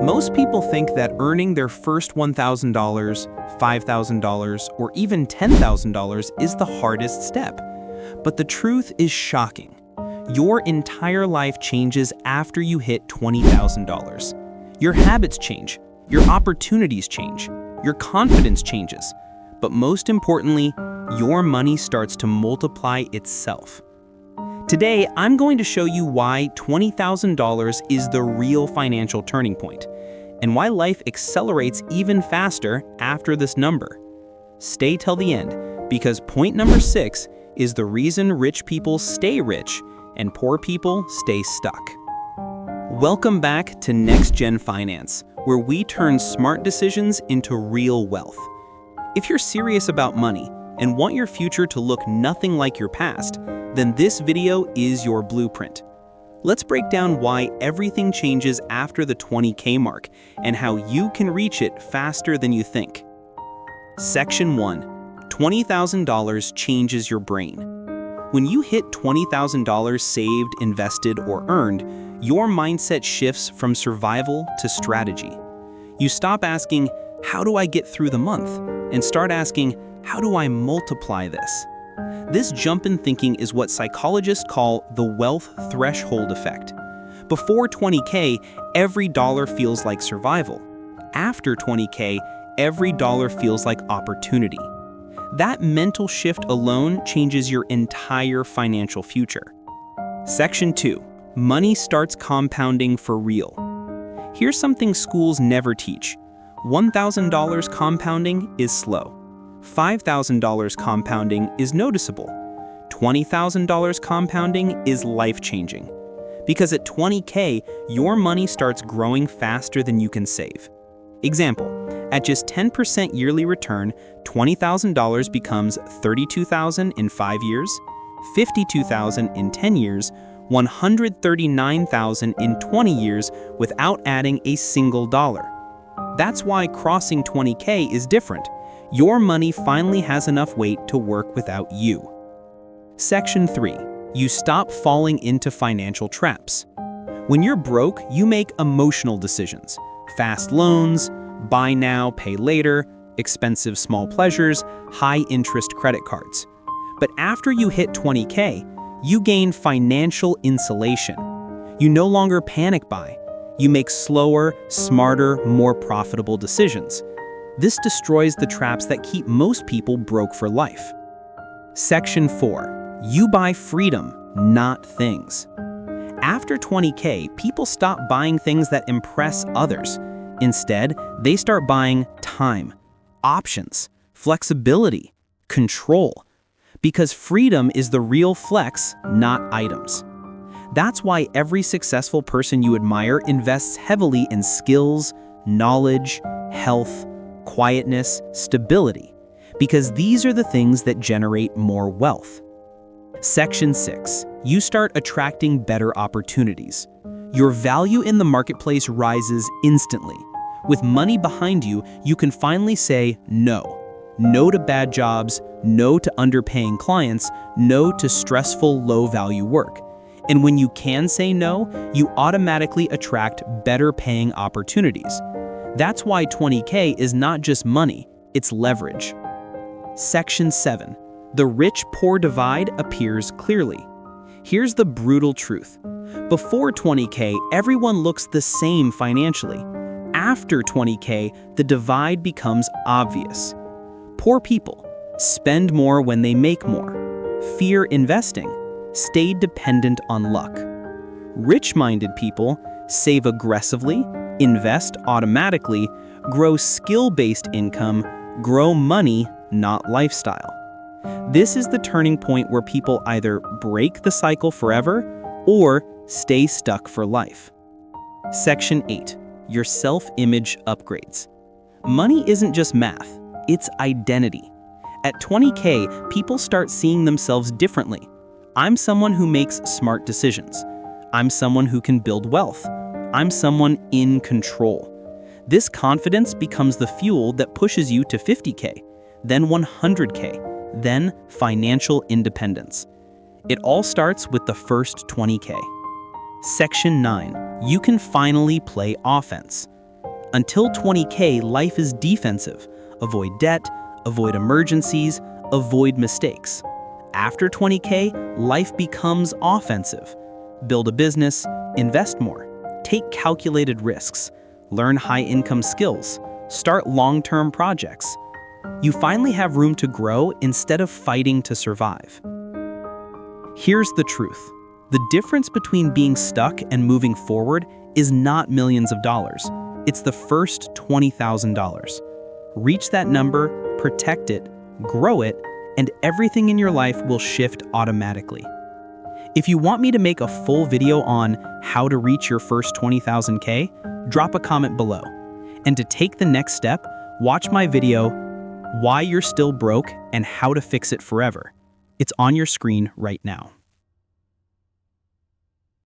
Most people think that earning their first $1,000, $5,000, or even $10,000 is the hardest step. But the truth is shocking. Your entire life changes after you hit $20,000. Your habits change, your opportunities change, your confidence changes. But most importantly, your money starts to multiply itself. Today, I'm going to show you why $20,000 is the real financial turning point, and why life accelerates even faster after this number. Stay till the end, because point number 6 is the reason rich people stay rich and poor people stay stuck. Welcome back to NextGen Finance, where we turn smart decisions into real wealth. If you're serious about money and want your future to look nothing like your past, then this video is your blueprint. Let's break down why everything changes after the 20K mark and how you can reach it faster than you think. Section 1. $20,000 changes your brain. When you hit $20,000 saved, invested, or earned, your mindset shifts from survival to strategy. You stop asking, "How do I get through the month?" and start asking, "How do I multiply this?" This jump in thinking is what psychologists call the wealth threshold effect. Before 20K, every dollar feels like survival. After 20K, every dollar feels like opportunity. That mental shift alone changes your entire financial future. Section 2. Money starts compounding for real. Here's something schools never teach. $1,000 compounding is slow. $5,000 compounding is noticeable. $20,000 compounding is life-changing. Because at 20K, your money starts growing faster than you can save. Example, at just 10% yearly return, $20,000 becomes $32,000 in 5 years, $52,000 in 10 years, $139,000 in 20 years without adding a single dollar. That's why crossing 20K is different. Your money finally has enough weight to work without you. Section 3. You stop falling into financial traps. When you're broke, you make emotional decisions. Fast loans, buy now, pay later, expensive small pleasures, high-interest credit cards. But after you hit 20K, you gain financial insulation. You no longer panic buy. You make slower, smarter, more profitable decisions. This destroys the traps that keep most people broke for life. Section 4. You buy freedom, not things. After 20K, people stop buying things that impress others. Instead, they start buying time, options, flexibility, control. Because freedom is the real flex, not items. That's why every successful person you admire invests heavily in skills, knowledge, health, quietness, stability, because these are the things that generate more wealth. Section 6. You start attracting better opportunities. Your value in the marketplace rises instantly. With money behind you, you can finally say no. No to bad jobs, no to underpaying clients, no to stressful, low-value work. And when you can say no, you automatically attract better paying opportunities. That's why 20K is not just money, it's leverage. Section 7. The rich-poor divide appears clearly. Here's the brutal truth. Before 20K, everyone looks the same financially. After 20K, the divide becomes obvious. Poor people spend more when they make more, fear investing, stay dependent on luck. Rich-minded people save aggressively, invest automatically, grow skill-based income, grow money, not lifestyle. This is the turning point where people either break the cycle forever or stay stuck for life. Section 8. Your self-image upgrades. Money isn't just math, it's identity. At 20K, people start seeing themselves differently. I'm someone who makes smart decisions. I'm someone who can build wealth. I'm someone in control. This confidence becomes the fuel that pushes you to 50K, then 100K, then financial independence. It all starts with the first 20K. Section 9. You can finally play offense. Until 20K, life is defensive. Avoid debt, avoid emergencies, avoid mistakes. After 20K, life becomes offensive. Build a business, invest more, take calculated risks, learn high-income skills, start long-term projects. You finally have room to grow instead of fighting to survive. Here's the truth. The difference between being stuck and moving forward is not millions of dollars. It's the first $20,000. Reach that number, protect it, grow it, and everything in your life will shift automatically. If you want me to make a full video on how to reach your first 20,000K, drop a comment below. And to take the next step, watch my video, Why You're Still Broke and How to Fix It Forever. It's on your screen right now.